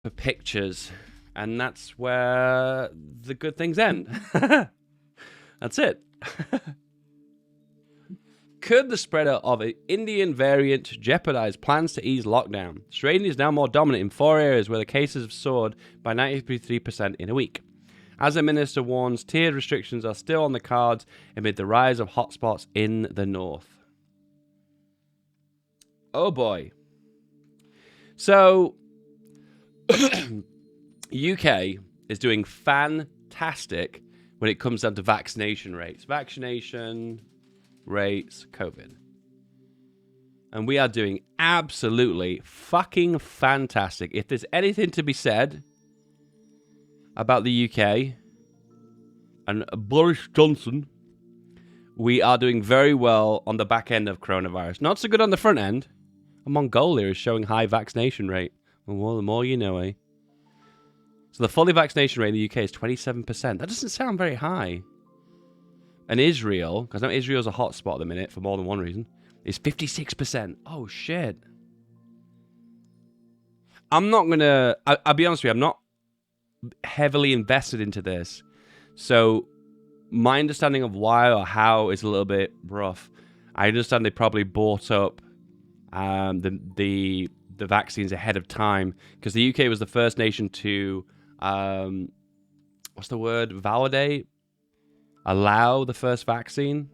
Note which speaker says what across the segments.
Speaker 1: for pictures, and that's where the good things end. That's it. Could the spread of an Indian variant jeopardize plans to ease lockdown? Strain is now more dominant in 4 areas where the cases have soared by 93% in a week. As the minister warns, tiered restrictions are still on the cards amid the rise of hotspots in the north. Oh boy. So, UK is doing fantastic when it comes down to vaccination rates. Vaccination rates, COVID. And we are doing absolutely fucking fantastic. If there's anything to be said about the UK and Boris Johnson, we are doing very well on the back end of coronavirus. Not so good on the front end. Mongolia is showing high vaccination rate. Well, the more you know, eh? So the fully vaccination rate in the UK is 27%. That doesn't sound very high. And Israel, because I know Israel's a hotspot at the minute for more than one reason, is 56%. Oh, shit. I'm not going to... I'll be honest with you, I'm not heavily invested into this. So my understanding of why or how is a little bit rough. I understand they probably bought up the vaccines ahead of time because the UK was the first nation to allow the first vaccine,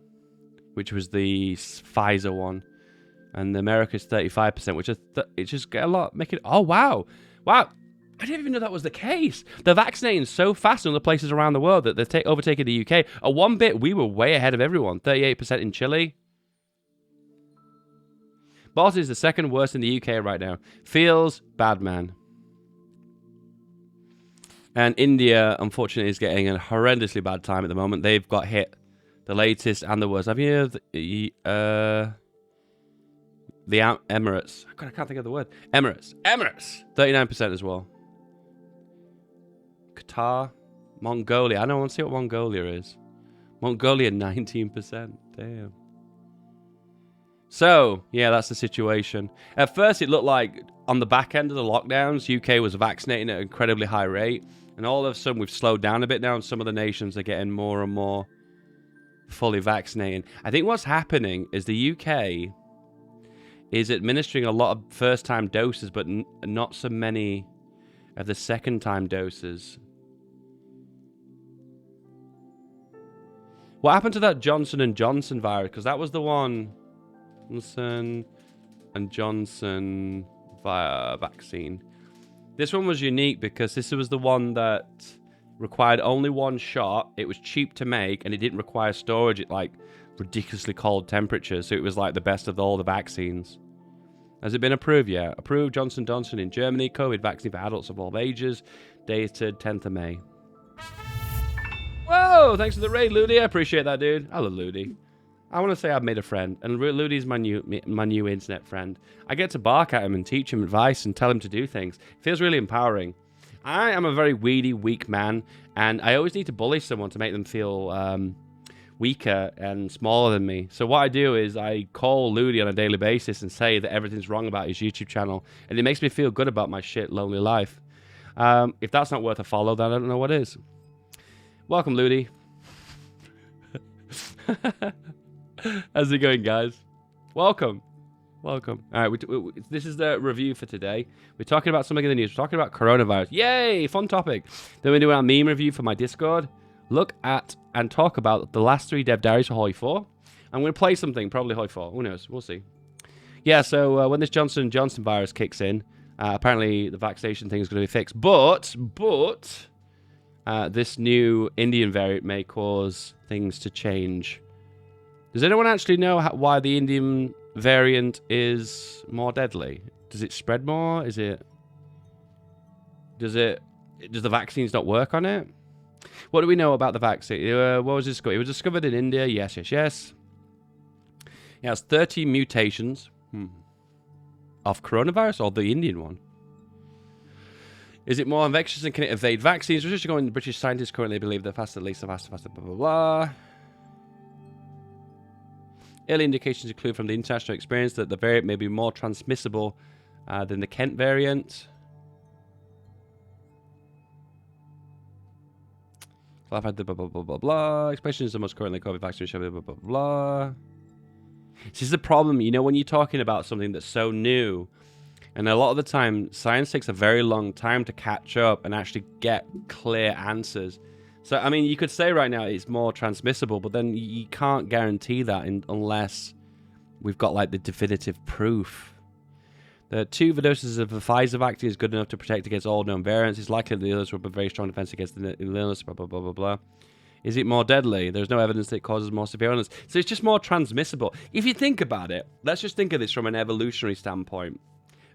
Speaker 1: which was the Pfizer one, and America's 35%, which is it just get a lot making. Oh wow, I didn't even know that was the case. They're vaccinating so fast in other places around the world that they're overtaking the UK. At one bit, we were way ahead of everyone. 38% in Chile. Boss is the second worst in the UK right now. Feels bad, man. And India, unfortunately, is getting a horrendously bad time at the moment. They've got hit the latest and the worst. Have you heard the Emirates? God, I can't think of the word. Emirates. 39% as well. Qatar. Mongolia. I don't want to see what Mongolia is. Mongolia, 19%. Damn. So, yeah, that's the situation. At first, it looked like on the back end of the lockdowns, UK was vaccinating at an incredibly high rate. And all of a sudden, we've slowed down a bit now, and some of the nations are getting more and more fully vaccinating. I think what's happening is the UK is administering a lot of first-time doses, but not so many of the second-time doses. What happened to that Johnson & Johnson virus? Because that was the one... Johnson & Johnson vaccine. This one was unique because this was the one that required only one shot. It was cheap to make and it didn't require storage at like ridiculously cold temperatures. So it was like the best of all the vaccines. Has it been approved yet? Approved Johnson & Johnson in Germany. COVID vaccine for adults of all ages. Dated 10th of May. Whoa! Thanks for the raid, Ludi. I appreciate that, dude. I love Ludi. I want to say I've made a friend, and Ludi's my new internet friend. I get to bark at him and teach him advice and tell him to do things. It feels really empowering. I am a very weedy, weak man, and I always need to bully someone to make them feel weaker and smaller than me. So what I do is I call Ludi on a daily basis and say that everything's wrong about his YouTube channel, and it makes me feel good about my shit, lonely life. If that's not worth a follow, then I don't know what is. Welcome, Ludi. How's it going, guys? Welcome. All right, this is the review for today. We're talking about something in the news. We're talking about coronavirus. Yay, fun topic. Then we're doing our meme review for my Discord. Look at and talk about the last 3 dev diaries for Hoi 4. I'm going to play something, probably Hoi 4. Who knows? We'll see. Yeah, so when this Johnson & Johnson virus kicks in, apparently the vaccination thing is going to be fixed. But this new Indian variant may cause things to change. Does anyone actually know why the Indian variant is more deadly? Does it spread more? Does the vaccines not work on it? What do we know about the vaccine? What was it discovered? It was discovered in India. Yes. It has 30 mutations of coronavirus or the Indian one. Is it more infectious and can it evade vaccines? British scientists currently believe that faster, blah, blah, blah. Early indications include from the international experience that the variant may be more transmissible than the Kent variant. So I've had the blah, blah, blah, blah, blah. Expression is the most currently COVID vaccination, blah, blah, blah, blah. This is the problem, you know, when you're talking about something that's so new, and a lot of the time, science takes a very long time to catch up and actually get clear answers. So, I mean, you could say right now it's more transmissible, but then you can't guarantee that unless we've got, like, the definitive proof. The 2 doses of the Pfizer vaccine is good enough to protect against all known variants. It's likely the others will be a very strong defense against the illness, blah, blah, blah, blah, blah. Is it more deadly? There's no evidence that it causes more severe illness. So it's just more transmissible. If you think about it, let's just think of this from an evolutionary standpoint.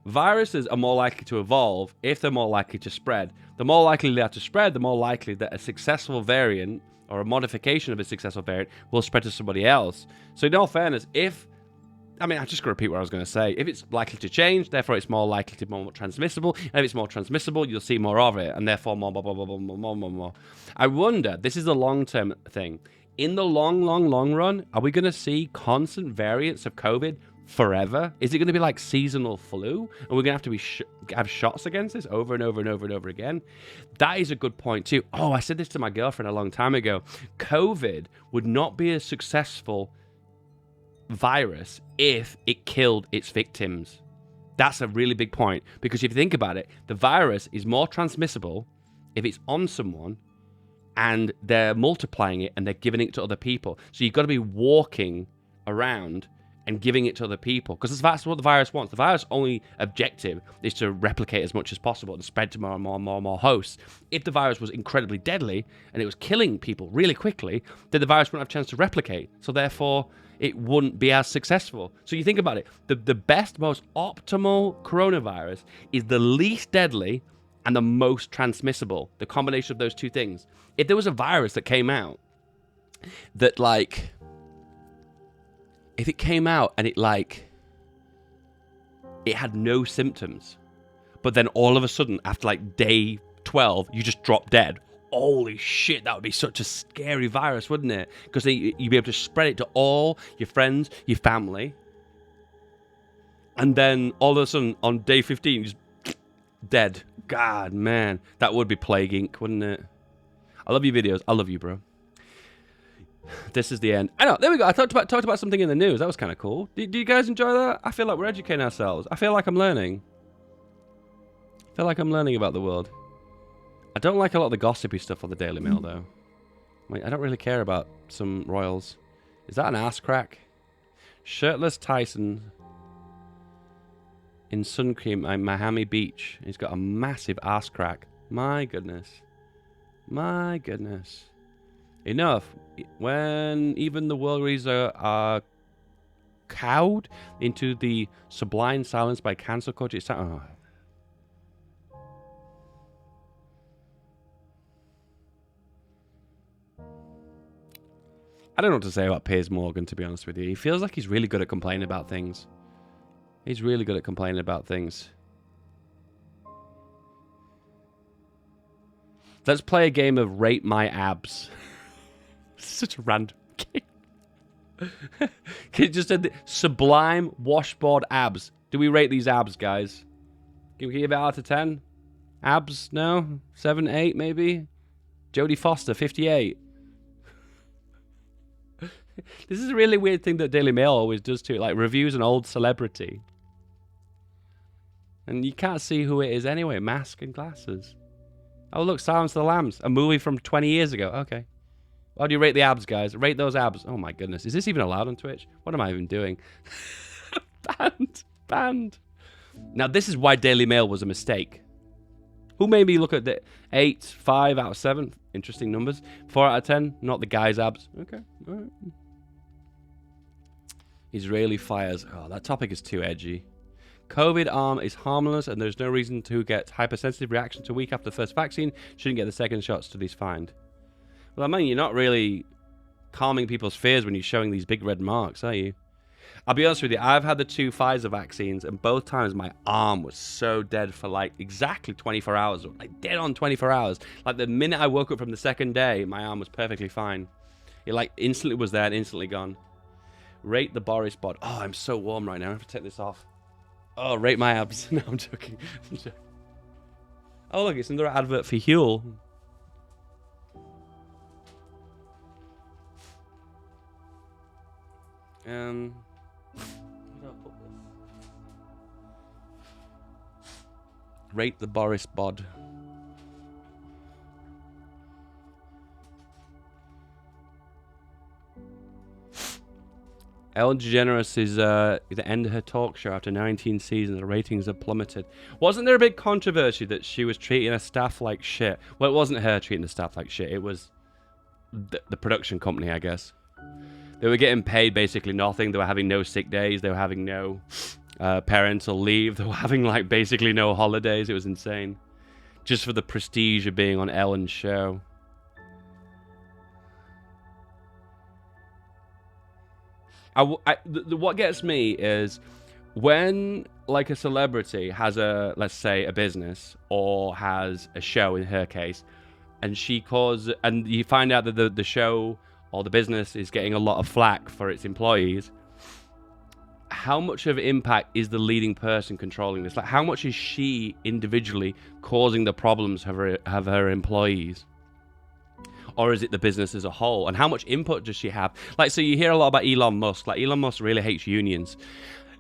Speaker 1: Viruses are more likely to evolve if they're more likely to spread. The more likely they are to spread, the more likely that a successful variant or a modification of a successful variant will spread to somebody else. So in all fairness, I'm just going to repeat what I was going to say. If it's likely to change, therefore it's more likely to be more transmissible. And if it's more transmissible, you'll see more of it. And therefore more, blah, blah, blah, blah, blah, blah, blah. I wonder, this is a long-term thing. In the long, long, long run, are we going to see constant variants of COVID forever? Is it going to be like seasonal flu? And we're going to have to have shots against this over and over and over and over again? That is a good point too. Oh, I said this to my girlfriend a long time ago. COVID would not be a successful virus if it killed its victims. That's a really big point, because if you think about it, the virus is more transmissible if it's on someone and they're multiplying it and they're giving it to other people. So you've got to be walking around and giving it to other people, because that's what the virus wants. The virus' only objective is to replicate as much as possible and spread to more and more and more and more hosts. If the virus was incredibly deadly and it was killing people really quickly, then the virus wouldn't have a chance to replicate. So therefore, it wouldn't be as successful. So you think about it, the best, most optimal coronavirus is the least deadly and the most transmissible, the combination of those two things. If there was a virus that came out that, like, if it came out and it had no symptoms, but then all of a sudden after like day 12 you just drop dead, holy shit, that would be such a scary virus, wouldn't it? Because you'd be able to spread it to all your friends, your family, and then all of a sudden on day 15 you're just dead. God, man, that would be Plague Inc., wouldn't it? I love your videos. I love you, bro. This is the end. I know, there we go. I talked about something in the news. That was kind of cool. Do you guys enjoy that? I feel like we're educating ourselves. I feel like I'm learning. I feel like I'm learning about the world. I don't like a lot of the gossipy stuff on the Daily Mail, though. Like, I don't really care about some royals. Is that an ass crack? Shirtless Tyson in sun cream at Miami Beach. He's got a massive ass crack. My goodness. My goodness. Enough. When even the world leaders are cowed into the sublime silence by cancel culture, it's time. Oh. I don't know what to say about Piers Morgan, to be honest with you. He feels like he's really good at complaining about things. He's really good at complaining about things. Let's play a game of Rate My Abs. Such a random game. Just said sublime washboard abs. Do we rate these abs, guys? Can we give it out of 10? Abs? No? 7, 8 maybe? Jodie Foster, 58. This is a really weird thing that Daily Mail always does too. Like, reviews an old celebrity. And you can't see who it is anyway. Mask and glasses. Oh, look, Silence of the Lambs. A movie from 20 years ago. Okay. How do you rate the abs, guys? Rate those abs. Oh, my goodness. Is this even allowed on Twitch? What am I even doing? Banned. Now, this is why Daily Mail was a mistake. Who made me look at the 8, 5 out of 7? Interesting numbers. 4 out of 10? Not the guy's abs. Okay. All right. Israeli fires. Oh, that topic is too edgy. COVID arm is harmless and there's no reason to get hypersensitive reactions a week after the first vaccine. Shouldn't get the second shot, studies find. Well, I mean, you're not really calming people's fears when you're showing these big red marks, are you? I'll be honest with you, I've had the 2 Pfizer vaccines and both times my arm was so dead for like exactly 24 hours. Like dead on 24 hours. Like the minute I woke up from the second day, my arm was perfectly fine. It like instantly was there and instantly gone. Rate the Boris bod. Oh, I'm so warm right now. I have to take this off. Oh, rate my abs. No, I'm joking. Oh, look, it's another advert for Huel. Where did I put this? Rate the Boris bod. Ellen DeGeneres is at the end of her talk show after 19 seasons. The ratings have plummeted. Wasn't there a big controversy that she was treating her staff like shit? Well, it wasn't her treating the staff like shit. It was the production company, I guess. They were getting paid basically nothing. They were having no sick days. They were having no parental leave. They were having like basically no holidays. It was insane. Just for the prestige of being on Ellen's show. What gets me is when like a celebrity has a, let's say, a business or has a show in her case, and and you find out that the show or the business is getting a lot of flack for its employees. How much of impact is the leading person controlling this? Like, how much is she individually causing the problems of her employees? Or is it the business as a whole? And how much input does she have? Like, so you hear a lot about Elon Musk. Like, Elon Musk really hates unions.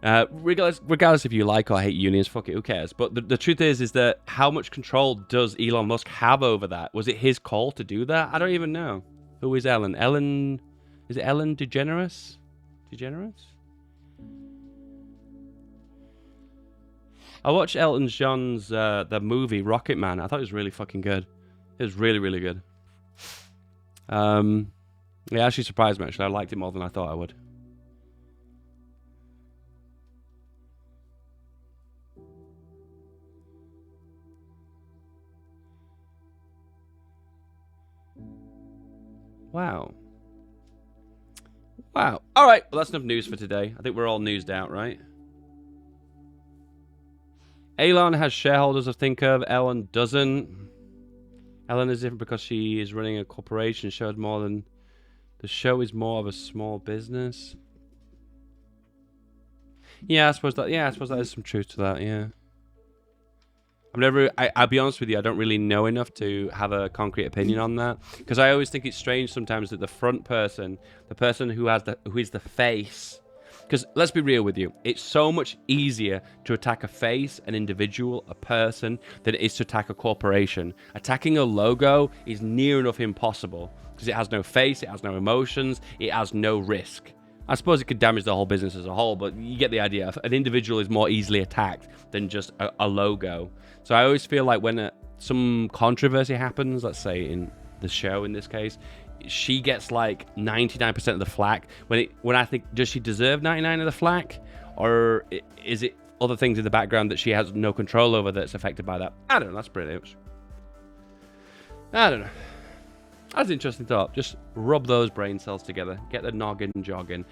Speaker 1: Regardless if you like or hate unions, fuck it, who cares? But the truth is that how much control does Elon Musk have over that? Was it his call to do that? I don't even know. Who is Ellen? Is it Ellen DeGeneres? DeGeneres? I watched Elton John's the movie Rocket Man. I thought it was really fucking good. It was really, really good. It actually surprised me, actually. I liked it more than I thought I would. Wow. Wow. All right. Well, that's enough news for today. I think we're all newsed out, right? Elon has shareholders to think of. Ellen doesn't. Ellen is different because she is running a corporation. Showed more than... The show is more of a small business. Yeah, I suppose that is some truth to that, yeah. I'll be honest with you, I don't really know enough to have a concrete opinion on that. Because I always think it's strange sometimes that the front person, the person who is the face... Because let's be real with you, it's so much easier to attack a face, an individual, a person, than it is to attack a corporation. Attacking a logo is near enough impossible. Because it has no face, it has no emotions, it has no risk. I suppose it could damage the whole business as a whole, but you get the idea. An individual is more easily attacked than just a logo. So I always feel like when some controversy happens, let's say in the show in this case, she gets like 99% of the flack. When I think, does she deserve 99% of the flack? Or is it other things in the background that she has no control over that's affected by that? I don't know, that's pretty much. I don't know. That's an interesting thought. Just rub those brain cells together. Get the noggin jogging.